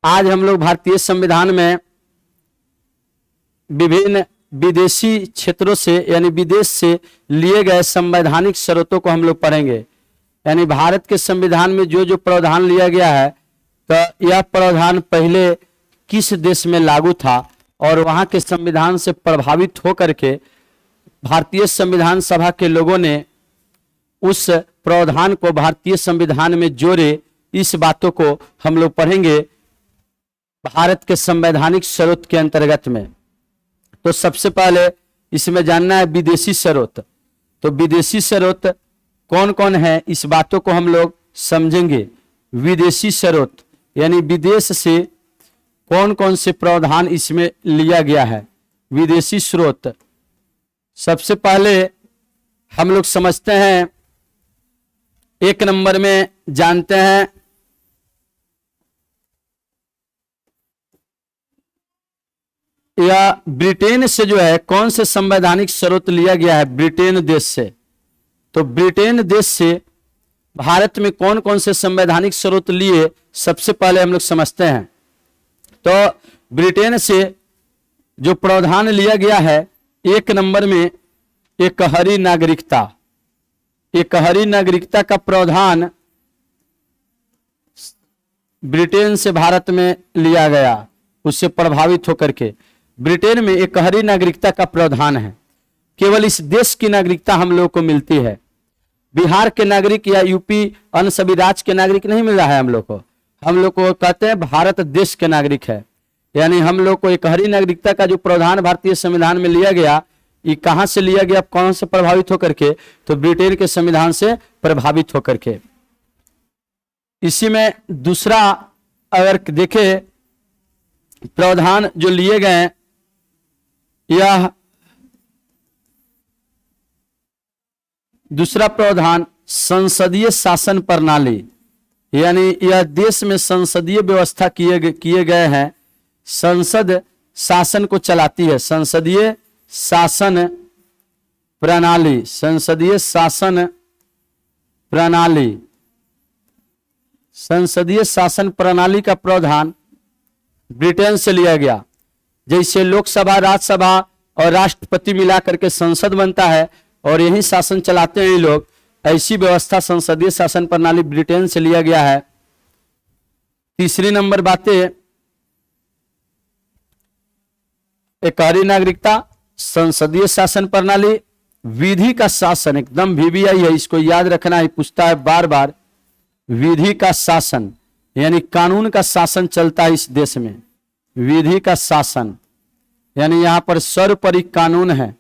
आज हम लोग भारतीय संविधान में विभिन्न विदेशी क्षेत्रों से यानी विदेश से लिए गए संवैधानिक शर्तों को हम लोग पढ़ेंगे। यानी भारत के संविधान में जो जो प्रावधान लिया गया है, तो यह प्रावधान पहले किस देश में लागू था और वहां के संविधान से प्रभावित होकर के भारतीय संविधान सभा के लोगों ने उस प्रावधान को भारतीय संविधान में जोड़े। इस बातों को हम लोग पढ़ेंगे भारत के संवैधानिक शर्त के अंतर्गत में। तो सबसे पहले इसमें जानना है विदेशी शर्त। तो विदेशी शर्त कौन कौन है, इस बातों को हम लोग समझेंगे। विदेशी शर्त यानी विदेश से कौन कौन से प्रावधान इसमें लिया गया है। विदेशी स्रोत सबसे पहले हम लोग समझते हैं, एक नंबर में जानते हैं या ब्रिटेन से जो है कौन से संवैधानिक शर्त लिया गया है, ब्रिटेन देश से। तो ब्रिटेन देश से भारत में कौन कौन से संवैधानिक शर्त लिए, सबसे पहले हम लोग समझते हैं। तो ब्रिटेन से जो प्रावधान लिया गया है, एक नंबर में एकहरी नागरिकता। एकहरी नागरिकता का प्रावधान ब्रिटेन से भारत में लिया गया, उससे प्रभावित होकर के ब्रिटेन में एकहरी नागरिकता का प्रावधान है। केवल इस देश की नागरिकता हम लोग को मिलती है। बिहार के नागरिक या यूपी अन्य सभी राज्य के नागरिक नहीं मिल रहा है हम लोग को। हम लोग को कहते हैं भारत देश के नागरिक है। यानी हम लोग को एकहरी नागरिकता का जो प्रावधान भारतीय संविधान में लिया गया, ये कहां से लिया गया, कौन से प्रभावित होकर के, तो ब्रिटेन के संविधान से प्रभावित होकर के। इसी में दूसरा अगर देखे प्रावधान जो लिए गए, यह दूसरा प्रावधान संसदीय शासन प्रणाली। यानी यह देश में संसदीय व्यवस्था किए गए हैं। संसद शासन को चलाती है, संसदीय शासन प्रणाली। संसदीय शासन प्रणाली, संसदीय शासन प्रणाली का प्रावधान ब्रिटेन से लिया गया। जैसे लोकसभा, राज्यसभा और राष्ट्रपति मिलाकर के संसद बनता है और यही शासन चलाते हैं ये लोग, ऐसी व्यवस्था संसदीय शासन प्रणाली ब्रिटेन से लिया गया है। तीसरी नंबर बातें, एकहरी नागरिकता, संसदीय शासन प्रणाली, विधि का शासन, एकदम VVI है, इसको याद रखना है, पूछता है बार बार। विधि का शासन यानी कानून का शासन चलता है इस देश में। विधि का शासन यानी यहां पर सर्वोपरि कानून है,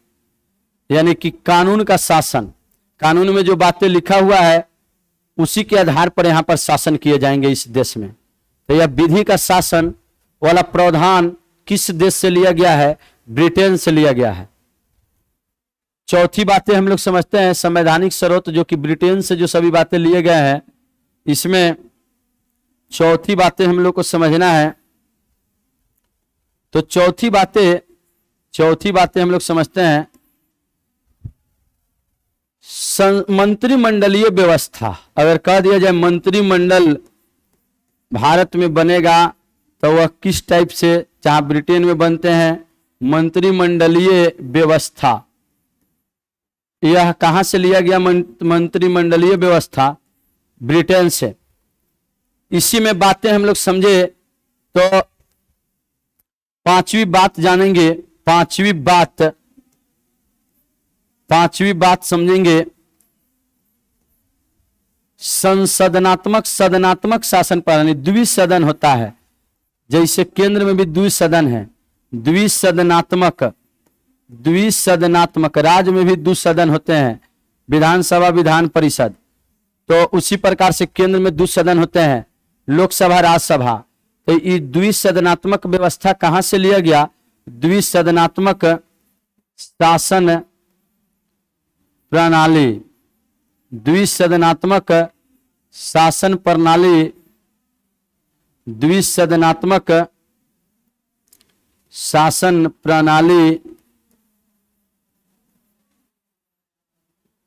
यानी कि कानून का शासन। कानून में जो बातें लिखा हुआ है उसी के आधार पर यहां पर शासन किए जाएंगे इस देश में। तो यह विधि का शासन वाला प्रावधान किस देश से लिया गया है, ब्रिटेन से लिया गया है। चौथी बातें हम लोग समझते हैं संवैधानिक शर्त, जो कि ब्रिटेन से जो सभी बातें लिए गए हैं, इसमें चौथी बातें हम लोग को समझना है। तो चौथी बातें हम लोग समझते हैं मंत्रिमंडलीय व्यवस्था। अगर कह दिया जाए मंत्रिमंडल भारत में बनेगा तो वह किस टाइप से, जहां ब्रिटेन में बनते हैं मंत्रिमंडलीय व्यवस्था, यह कहां से लिया गया मंत्रिमंडलीय व्यवस्था, ब्रिटेन से। इसी में बातें हम लोग समझे तो पांचवी बात जानेंगे, पांचवी बात समझेंगे, सदनात्मक शासन प्रणाली। द्विसदन होता है, जैसे केंद्र में भी द्विसदन है, द्विसदनात्मक राज्य में भी द्विसदन होते हैं, विधानसभा विधान परिषद। तो उसी प्रकार से केंद्र में द्विसदन होते हैं, लोकसभा राज्यसभा। तो ये द्विसदनात्मक व्यवस्था कहां से लिया गया, द्विसदनात्मक शासन प्रणाली। द्विसदनात्मक शासन प्रणाली, द्विसदनात्मक शासन प्रणाली,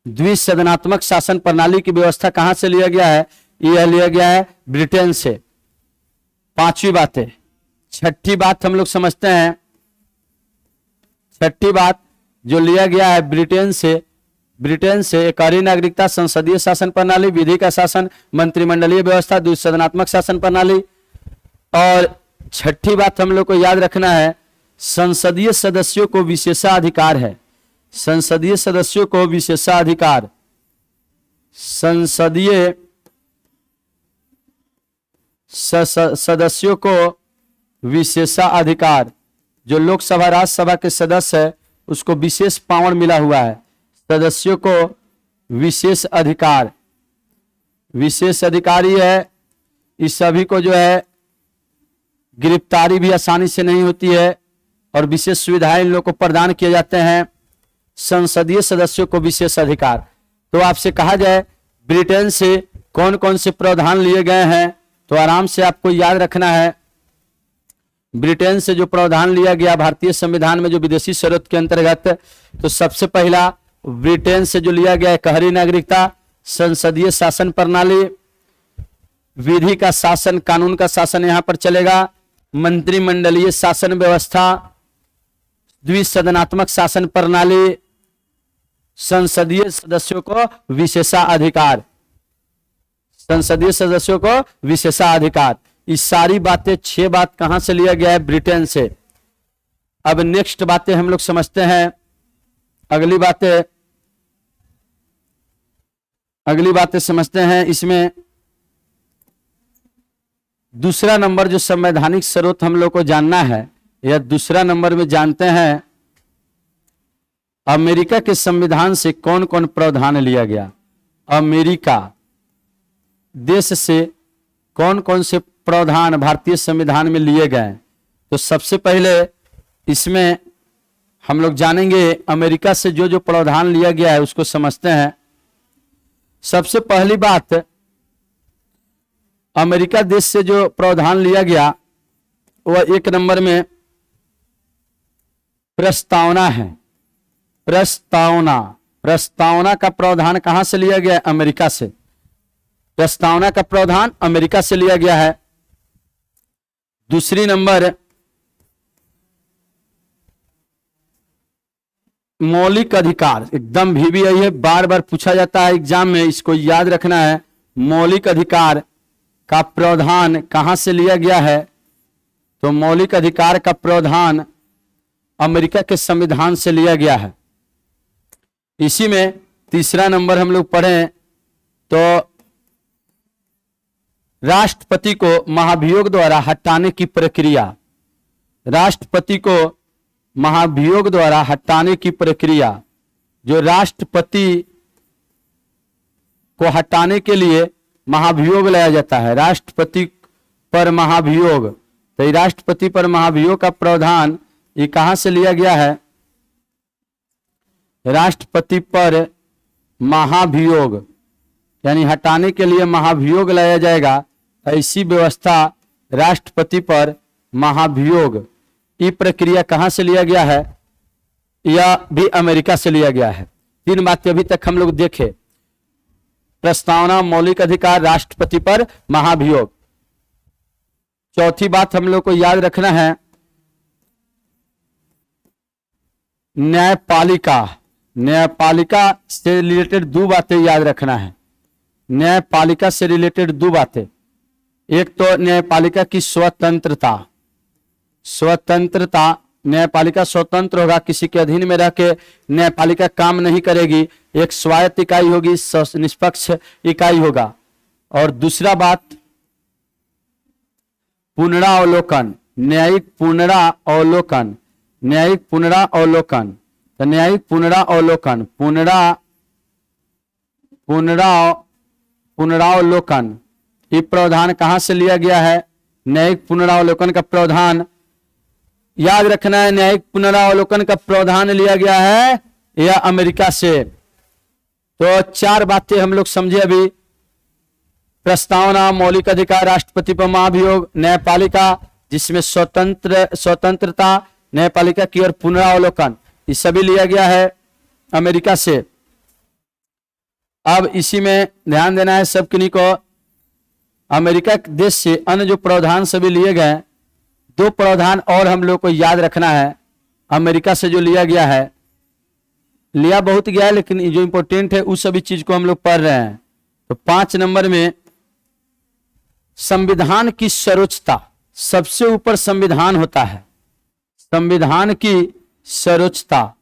द्विसदनात्मक शासन प्रणाली की व्यवस्था कहां से लिया गया है, यह लिया गया है ब्रिटेन से। पांचवी बात है। छठी बात हम लोग समझते हैं। छठी बात जो लिया गया है ब्रिटेन से एकहरी नागरिकता, संसदीय शासन प्रणाली, विधि का शासन, मंत्रिमंडलीय व्यवस्था, द्विसदनात्मक शासन प्रणाली। और छठी बात हम लोग को याद रखना है, संसदीय सदस्यों को विशेषाधिकार है। संसदीय सदस्यों को विशेषाधिकार, संसदीय सदस्यों को विशेषाधिकार, जो लोकसभा राज्यसभा के सदस्य है उसको विशेष पावर मिला हुआ है। सदस्यों को विशेष अधिकार, विशेष अधिकारी है। इस सभी को जो है गिरफ्तारी भी आसानी से नहीं होती है और विशेष सुविधाएं इन लोग को प्रदान किए जाते हैं। संसदीय सदस्यों को विशेष अधिकार। तो आपसे कहा जाए ब्रिटेन से कौन कौन से प्रावधान लिए गए हैं, तो आराम से आपको याद रखना है। ब्रिटेन से जो प्रावधान लिया गया भारतीय संविधान में जो विदेशी शर्त के अंतर्गत, तो सबसे पहला ब्रिटेन से जो लिया गया एकहरी नागरिकता, संसदीय शासन प्रणाली, विधि का शासन, कानून का शासन यहां पर चलेगा, मंत्रिमंडलीय शासन व्यवस्था, द्विसदनात्मक शासन प्रणाली, संसदीय सदस्यों को विशेषाधिकार, संसदीय सदस्यों को विशेषाधिकार। इस सारी बातें 6 बात कहां से लिया गया है? ब्रिटेन से। अब नेक्स्ट बातें हम लोग समझते हैं। अगली बातें समझते हैं। इसमें दूसरा नंबर जो संवैधानिक स्रोत हम लोग को जानना है, या दूसरा नंबर में जानते हैं अमेरिका के संविधान से कौन कौन प्रावधान लिया गया। अमेरिका देश से कौन कौन से प्रावधान भारतीय संविधान में लिए गए। तो सबसे पहले इसमें हम लोग जानेंगे अमेरिका से जो जो प्रावधान लिया गया है उसको समझते हैं। सबसे पहली बात, अमेरिका देश से जो प्रावधान लिया गया वह 1 नंबर में प्रस्तावना है। प्रस्तावना का प्रावधान कहां से लिया गया है? अमेरिका से। प्रस्तावना का प्रावधान अमेरिका से लिया गया है। दूसरी नंबर, मौलिक अधिकार। एकदम VBI है, बार बार पूछा जाता है एग्जाम में, इसको याद रखना है। मौलिक अधिकार का प्रावधान कहां से लिया गया है? तो मौलिक अधिकार का प्रावधान अमेरिका के संविधान से लिया गया है। इसी में तीसरा नंबर हम लोग पढ़ें तो राष्ट्रपति को महाभियोग द्वारा हटाने की प्रक्रिया, राष्ट्रपति को महाभियोग द्वारा हटाने की प्रक्रिया, जो राष्ट्रपति को हटाने के लिए महाभियोग लाया जाता है, राष्ट्रपति पर महाभियोग। तो ये राष्ट्रपति पर महाभियोग का प्रावधान ये कहां से लिया गया है? राष्ट्रपति पर महाभियोग, यानी हटाने के लिए महाभियोग लाया जाएगा, ऐसी व्यवस्था राष्ट्रपति पर महाभियोग, ये प्रक्रिया कहां से लिया गया है? यह भी अमेरिका से लिया गया है। 3 बातें अभी तक हम लोग देखे, प्रस्तावना, मौलिक अधिकार, राष्ट्रपति पर महाभियोग। चौथी बात हम लोग को याद रखना है, न्यायपालिका। न्यायपालिका से रिलेटेड 2 बातें याद रखना है। न्यायपालिका से रिलेटेड 2 बातें, एक तो न्यायपालिका की स्वतंत्रता। स्वतंत्रता, न्यायपालिका स्वतंत्र होगा, किसी के अधीन में रह के न्यायपालिका काम नहीं करेगी, एक स्वायत्त इकाई होगी, निष्पक्ष इकाई होगा। और दूसरा बात, पुनरावलोकन, न्यायिक पुनरावलोकन, न्यायिक पुनरावलोकन। तो न्यायिक पुनरावलोकन, पुनरावलोकन, ये प्रावधान कहां से लिया गया है? न्यायिक पुनरावलोकन का प्रावधान याद रखना है, न्यायिक पुनरावलोकन का प्रावधान लिया गया है या अमेरिका से। तो 4 बातें हम लोग समझे अभी, प्रस्तावना, मौलिक अधिकार, राष्ट्रपति पर महाभियोग, न्यायपालिका जिसमें स्वतंत्रता न्यायपालिका की, और पुनरावलोकन, ये सभी लिया गया है अमेरिका से। अब इसी में ध्यान देना है सब किन्हीं को, अमेरिका देश से अन्य जो प्रावधान सभी लिए गए, दो प्रावधान और हम लोग को याद रखना है। अमेरिका से जो लिया गया है, लिया बहुत गया है, लेकिन जो इंपॉर्टेंट है उस सभी चीज को हम लोग पढ़ रहे हैं। तो 5 नंबर में संविधान की सर्वोच्चता, सबसे ऊपर संविधान होता है। संविधान की सर्वोच्चता,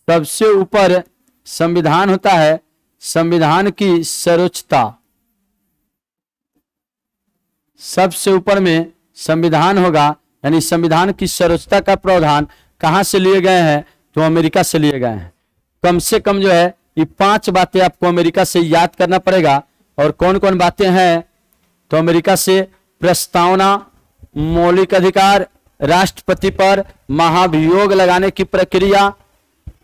सबसे ऊपर संविधान होता है। संविधान की सर्वोच्चता, सबसे ऊपर में संविधान होगा, यानी संविधान की सर्वोच्चता का प्रावधान कहां से लिए गए हैं? तो अमेरिका से लिए गए हैं। कम से कम जो है ये 5 बातें आपको अमेरिका से याद करना पड़ेगा। और कौन कौन बातें हैं? तो अमेरिका से प्रस्तावना, मौलिक अधिकार, राष्ट्रपति पर महाभियोग लगाने की प्रक्रिया,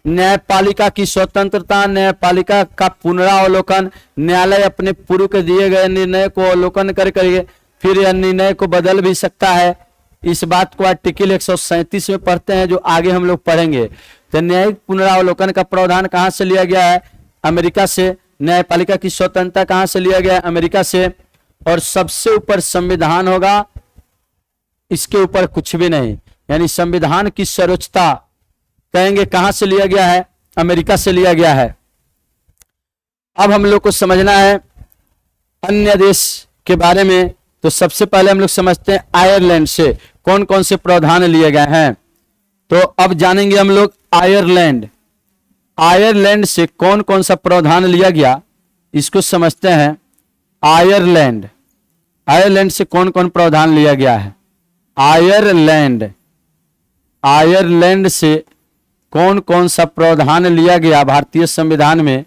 न्यायपालिका की स्वतंत्रता, न्यायपालिका का पुनरावलोकन, न्यायालय अपने पूर्व के दिए गए निर्णय को अवलोकन करके फिर यह निर्णय को बदल भी सकता है। इस बात को आर्टिकल 137 में पढ़ते हैं, जो आगे हम लोग पढ़ेंगे। तो न्यायिक पुनरावलोकन का प्रावधान कहां से लिया गया है? अमेरिका से। न्यायपालिका की स्वतंत्रता कहां से लिया गया है? अमेरिका से। और सबसे ऊपर संविधान होगा, इसके ऊपर कुछ भी नहीं। यानी संविधान की सर्वोच्चता कहेंगे कहां से लिया गया है? अमेरिका से लिया गया है। अब हम लोग को समझना है अन्य देश के बारे में। तो सबसे पहले हम लोग समझते हैं आयरलैंड से कौन कौन से प्रावधान लिए गए हैं। तो अब जानेंगे हम लोग आयरलैंड। आयरलैंड से कौन कौन सा प्रावधान लिया गया, इसको समझते हैं। आयरलैंड, आयरलैंड से कौन कौन प्रावधान लिया गया है? आयरलैंड, आयरलैंड से कौन कौन सा प्रावधान लिया गया भारतीय संविधान में,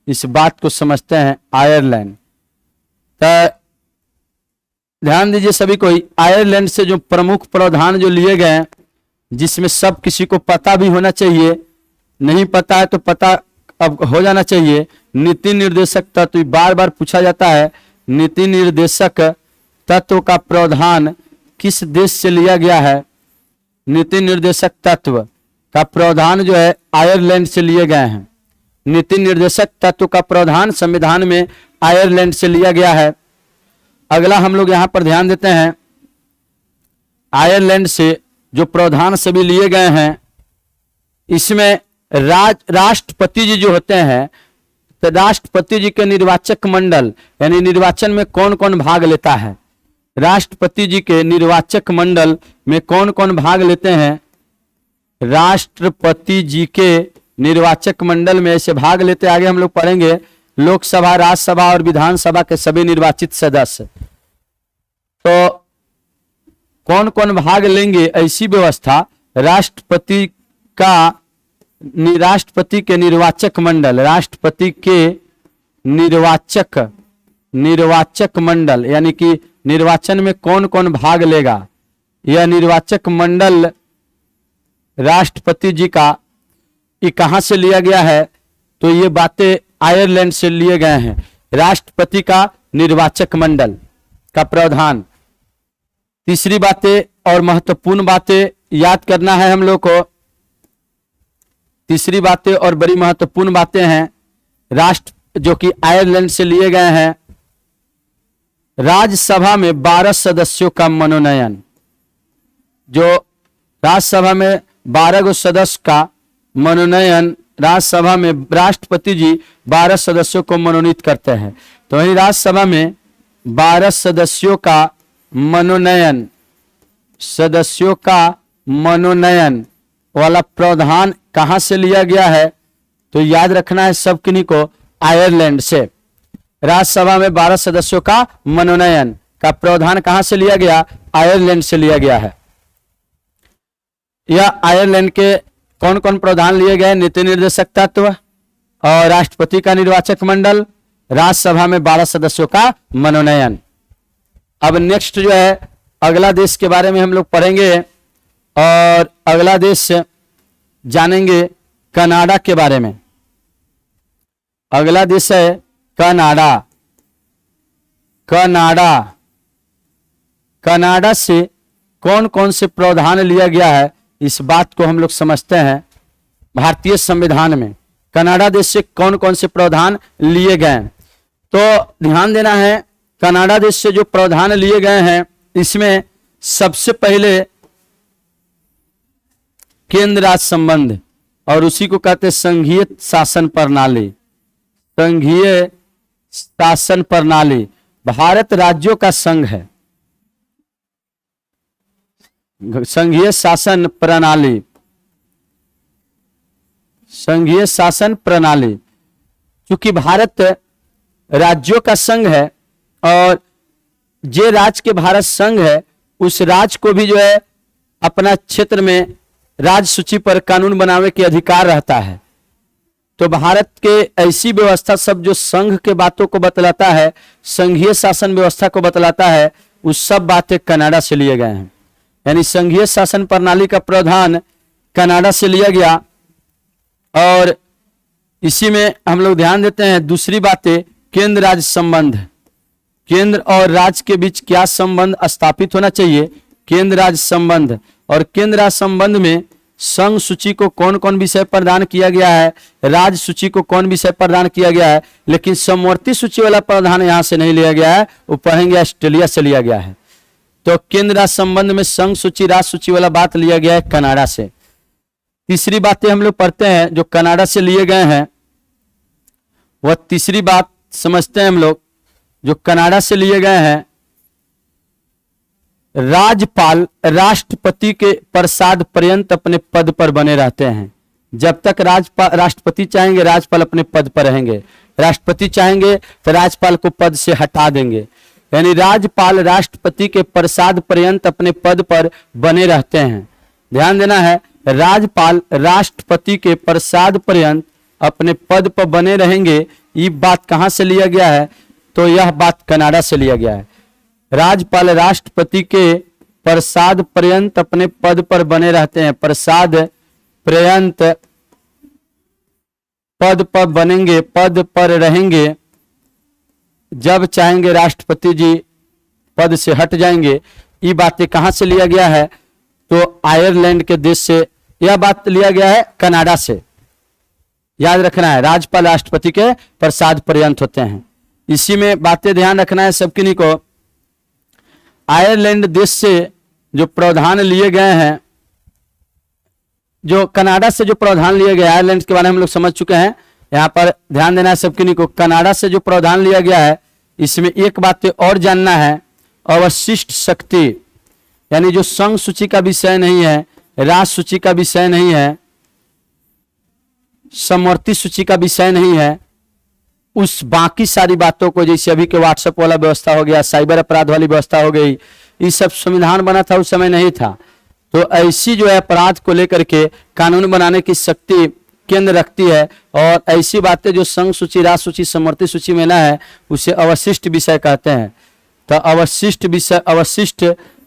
इस बात को समझते हैं। आयरलैंड, तो ध्यान दीजिए सभी कोई, आयरलैंड से जो प्रमुख प्रावधान जो लिए गए हैं, जिसमें सब किसी को पता भी होना चाहिए, नहीं पता है तो पता अब हो जाना चाहिए। नीति निर्देशक तत्व, बार बार पूछा जाता है, नीति निर्देशक तत्व का प्रावधान किस देश से लिया गया है? नीति निर्देशक तत्व का प्रावधान जो है आयरलैंड से लिए गए हैं। नीति निर्देशक तत्व का प्रावधान संविधान में आयरलैंड से लिया गया है। अगला हम लोग यहां पर ध्यान देते हैं, आयरलैंड से जो प्रावधान सभी लिए गए हैं, इसमें राष्ट्रपति जी जो होते हैं, तो राष्ट्रपति जी के निर्वाचक मंडल, यानी निर्वाचन में कौन कौन भाग लेता है? राष्ट्रपति जी के निर्वाचक मंडल में कौन कौन भाग लेते हैं? राष्ट्रपति जी के निर्वाचक मंडल में ऐसे भाग लेते, आगे हम लोग पढ़ेंगे, लोकसभा, राज्यसभा और विधानसभा के सभी निर्वाचित सदस्य। तो कौन कौन भाग लेंगे, ऐसी व्यवस्था राष्ट्रपति के निर्वाचक मंडल, राष्ट्रपति के निर्वाचक मंडल, यानी कि निर्वाचन में कौन कौन भाग लेगा, यह निर्वाचक मंडल राष्ट्रपति जी का, ये कहां से लिया गया है? तो ये बातें आयरलैंड से लिए गए हैं। राष्ट्रपति का निर्वाचक मंडल का प्रावधान। तीसरी बातें और महत्वपूर्ण बातें याद करना है हम लोग को। तीसरी बातें और बड़ी महत्वपूर्ण बातें हैं जो कि आयरलैंड से लिए गए हैं। राज्यसभा में 12 सदस्यों का मनोनयन, जो राज्यसभा में 12 गो सदस्य का मनोनयन, राज्यसभा में राष्ट्रपति जी 12 सदस्यों को मनोनीत करते हैं। तो वही राज्यसभा में 12 सदस्यों का मनोनयन वाला प्रावधान कहां से लिया गया है? तो याद रखना है सब किन्हीं को, आयरलैंड से। राज्यसभा में 12 सदस्यों का मनोनयन का प्रावधान कहां से लिया गया? आयरलैंड से लिया गया है। यह आयरलैंड के कौन कौन प्रावधान लिए गए? नीति निर्देशक तत्व और राष्ट्रपति का निर्वाचक मंडल, राज्यसभा में 12 सदस्यों का मनोनयन। अब नेक्स्ट जो है अगला देश के बारे में हम लोग पढ़ेंगे, और अगला देश जानेंगे कनाडा के बारे में। अगला देश है कनाडा। कनाडा से कौन कौन से प्रावधान लिया गया है, इस बात को हम लोग समझते हैं। भारतीय संविधान में कनाडा देश से कौन कौन से प्रावधान लिए गए, तो ध्यान देना है कनाडा देश से जो प्रावधान लिए गए हैं, इसमें सबसे पहले केंद्र राज्य संबंध, और उसी को कहते हैं संघीय शासन प्रणाली। संघीय शासन प्रणाली, भारत राज्यों का संघ है। संघीय शासन प्रणाली, संघीय शासन प्रणाली, क्योंकि भारत राज्यों का संघ है और जे राज्य के भारत संघ है, उस राज्य को भी जो है अपना क्षेत्र में राज्य सूची पर कानून बनाने के अधिकार रहता है। तो भारत के ऐसी व्यवस्था सब जो संघ के बातों को बतलाता है, संघीय शासन व्यवस्था को बतलाता है, उस सब बातें कनाडा से लिए गए हैं। यानी संघीय शासन प्रणाली का प्रावधान कनाडा से लिया गया। और इसी में हम लोग ध्यान देते हैं दूसरी बातें, केंद्र राज्य संबंध। केंद्र और राज्य के बीच क्या संबंध स्थापित होना चाहिए? केंद्र राज्य संबंध। और केंद्र राज्य संबंध में संघ सूची को कौन कौन विषय प्रदान किया गया है, राज्य सूची को कौन विषय प्रदान किया गया है, लेकिन समवर्ती सूची वाला प्रावधान यहां से नहीं लिया गया है, वो पढ़ेंगे ऑस्ट्रेलिया से लिया गया है। तो केंद्र राज्य संबंध में संघ सूची राज्य सूची वाला बात लिया गया है कनाडा से। तीसरी बातें हम लोग पढ़ते हैं जो कनाडा से लिए गए हैं, वह तीसरी बात समझते हैं हम लोग जो कनाडा से लिए गए हैं। राज्यपाल राष्ट्रपति के प्रसाद पर्यंत अपने पद पर बने रहते हैं। जब तक राष्ट्रपति चाहेंगे राज्यपाल अपने पद पर रहेंगे, राष्ट्रपति चाहेंगे तो राज्यपाल को पद से हटा देंगे। यानी राज्यपाल राष्ट्रपति के प्रसाद पर्यंत अपने पद पर बने रहते हैं। ध्यान देना है, राज्यपाल राष्ट्रपति के प्रसाद पर्यंत अपने पद पर बने रहेंगे। ये बात कहां से लिया गया है? तो यह बात कनाडा से लिया गया है। राज्यपाल राष्ट्रपति के प्रसाद पर्यंत अपने पद पर बने रहते हैं। प्रसाद पर्यंत पद पर बनेंगे, पद पर रहेंगे। जब चाहेंगे राष्ट्रपति जी पद से हट जाएंगे। ये बातें कहां से लिया गया है? तो आयरलैंड के देश से यह बात लिया गया है, कनाडा से। याद रखना है, राज्यपाल राष्ट्रपति के प्रसाद पर्यंत होते हैं। इसी में बातें ध्यान रखना है सब किन्हीं को। आयरलैंड देश से जो प्रावधान लिए गए हैं, जो कनाडा से जो प्रावधान लिए गए, आयरलैंड के बारे में हम लोग समझ चुके हैं। यहाँ पर ध्यान देना है सब किन्हीं को। कनाडा से जो प्रावधान लिया गया है, इसमें एक बात और जानना है, अवशिष्ट शक्ति, यानी जो संघ सूची का विषय नहीं है, राज्य सूची का विषय नहीं है, समवर्ती सूची का विषय नहीं है, उस बाकी सारी बातों को, जैसे अभी के व्हाट्सएप वाला व्यवस्था हो गया, साइबर अपराध वाली व्यवस्था हो गई, ये सब संविधान बना था उस समय नहीं था। तो ऐसी जो है अपराध को लेकर के कानून बनाने की शक्ति केंद्र रखती है। और ऐसी बातें जो संघ सूची, राज्य सूची, समवर्ती सूची में ना है, उसे अवशिष्ट विषय कहते हैं। तो अवशिष्ट विषय, अवशिष्ट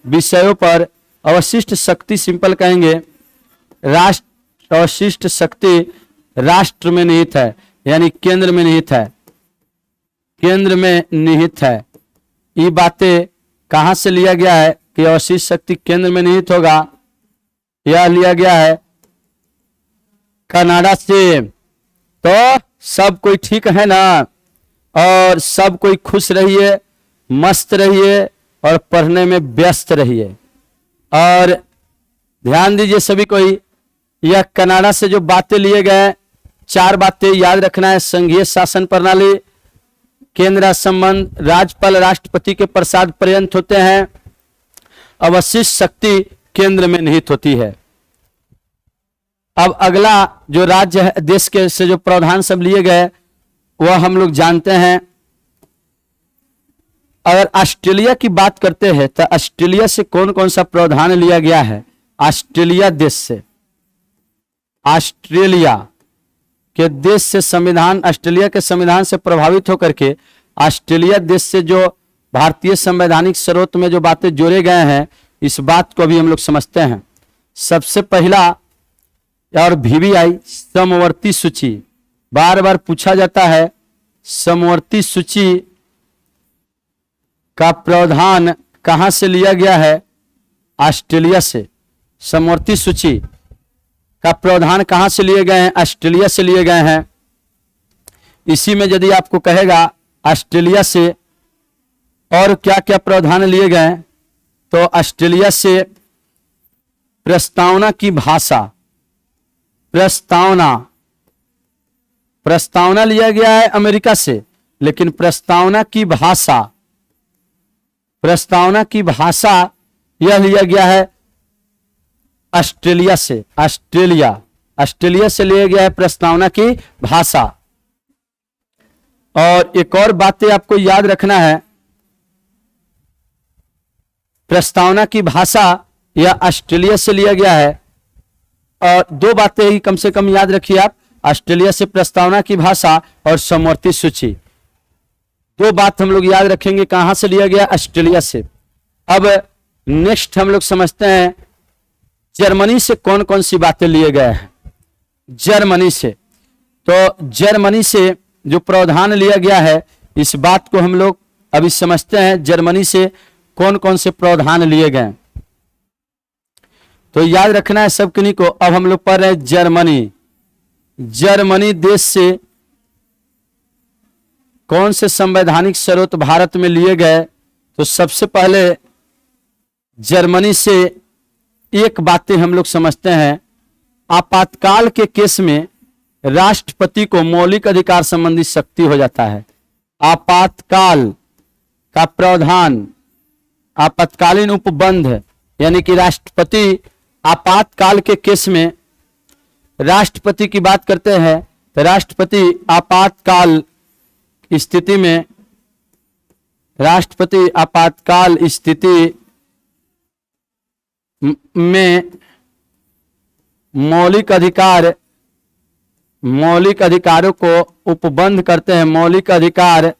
विषयों पर अवशिष्ट शक्ति सिंपल कहेंगे। राष्ट्र, अवशिष्ट शक्ति राष्ट्र में निहित है, यानी केंद्र में निहित है, केंद्र में निहित है। ये बातें कहां से लिया गया है कि अवशिष्ट शक्ति केंद्र में निहित होगा? यह लिया गया है कनाडा से। तो सब कोई ठीक है ना? और सब कोई खुश रहिए, मस्त रहिए और पढ़ने में व्यस्त रहिए। और ध्यान दीजिए सभी कोई, यह कनाडा से जो बातें लिए गए, चार बातें याद रखना है। संघीय शासन प्रणाली, केंद्र संबंध, राज्यपाल राष्ट्रपति के प्रसाद पर्यंत होते हैं, अवशिष्ट शक्ति केंद्र में निहित होती है। अब अगला जो राज्य है, देश के से जो प्रावधान सब लिए गए, वह हम लोग जानते हैं। अगर ऑस्ट्रेलिया की बात करते हैं तो ऑस्ट्रेलिया से कौन कौन सा प्रावधान लिया गया है? ऑस्ट्रेलिया देश से, ऑस्ट्रेलिया के देश से संविधान, ऑस्ट्रेलिया के संविधान से प्रभावित होकर के ऑस्ट्रेलिया देश से जो भारतीय संवैधानिक स्रोत में जो बातें जोड़े गए हैं, इस बात को भी हम लोग समझते हैं। सबसे पहला और VVI समवर्ती सूची, बार बार पूछा जाता है, समवर्ती सूची का प्रावधान कहां से लिया गया है? ऑस्ट्रेलिया से। समवर्ती सूची का प्रावधान कहां से लिए गए हैं? ऑस्ट्रेलिया से लिए गए हैं। इसी में यदि आपको कहेगा ऑस्ट्रेलिया से और क्या क्या प्रावधान लिए गए, तो ऑस्ट्रेलिया से प्रस्तावना की भाषा, प्रस्तावना लिया गया है अमेरिका से, लेकिन प्रस्तावना की भाषा यह लिया गया है ऑस्ट्रेलिया से। ऑस्ट्रेलिया से लिया गया है प्रस्तावना की भाषा। और एक और बातें आपको याद रखना है, प्रस्तावना की भाषा यह ऑस्ट्रेलिया से लिया गया है। और दो बातें ही कम से कम याद रखिए आप, ऑस्ट्रेलिया से प्रस्तावना की भाषा और समवर्ती सूची, दो बात हम लोग याद रखेंगे। कहां से लिया गया? ऑस्ट्रेलिया से। अब नेक्स्ट हम लोग समझते हैं जर्मनी से कौन कौन सी बातें लिए गए हैं। जर्मनी से, तो जर्मनी से जो प्रावधान लिया गया है, इस बात को हम लोग अभी समझते हैं जर्मनी से कौन कौन से प्रावधान लिए गए। तो याद रखना है सब किन्हीं को। अब हम लोग पढ़ रहे हैं जर्मनी देश से कौन से संवैधानिक स्रोत भारत में लिए गए। तो सबसे पहले जर्मनी से एक बातें हम लोग समझते हैं, आपातकाल के केस में राष्ट्रपति को मौलिक अधिकार संबंधी शक्ति हो जाता है। आपातकाल का प्रावधान, आपातकालीन उपबंध, यानी कि राष्ट्रपति आपातकाल के केस में राष्ट्रपति की बात करते हैं, तो राष्ट्रपति आपातकाल स्थिति में, राष्ट्रपति आपातकाल स्थिति में मौलिक अधिकारों को उपबंध करते हैं। मौलिक अधिकार